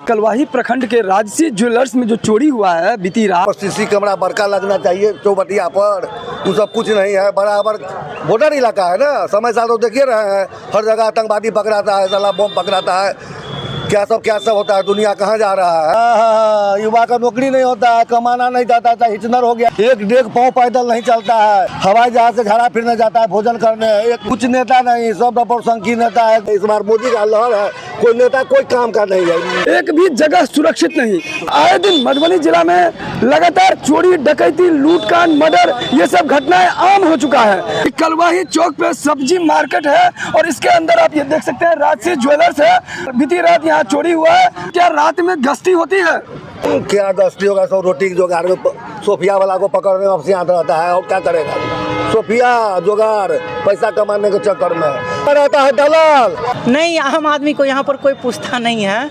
कलवाही प्रखंड के राजसी ज्वेलर्स में जो चोरी हुआ है बीती रात, सीसी कैमरा बड़का लगना चाहिए चौबटिया पर। वो सब कुछ नहीं है, बराबर बॉर्डर इलाका है ना। समय साथ तो देखिए रहे हैं, हर जगह आतंकवादी पकड़ाता है, साला बम पकड़ाता है, क्या सब होता है। दुनिया कहाँ जा रहा है। युवा का नौकरी नहीं होता है, कमाना नहीं जाता था, हिचनर हो गया। एक डेढ़ पाँव पैदल नहीं चलता है, हवाई जहाज से झाड़ा फिरने जाता है, भोजन करने। एक कुछ नेता नहीं, सब संघी नेता है। इस बार मोदी का लहर है, कोई नेता कोई काम का नहीं है। एक भी जगह सुरक्षित नहीं। आए दिन मधुबनी जिला में लगातार चोरी, डकैती, लूटकांड, मर्डर, ये सब घटनाएं आम हो चुका है। कलवाही चौक पे सब्जी मार्केट है और इसके अंदर आप ये देख सकते हैं राजसी ज्वेलर्स है। बीती रात यहाँ चोरी हुआ है। क्या रात में गश्ती होती है? क्या गश्ती होगा, सब रोटी जोगाड़ में सोफिया वाला को पकड़ने में अफसियात रहता है। और क्या करेगा सोफिया जोगाड़, पैसा कमाने के चक्कर में रहता है दलाल। नहीं, आम आदमी को यहाँ पर कोई पूछता नहीं है।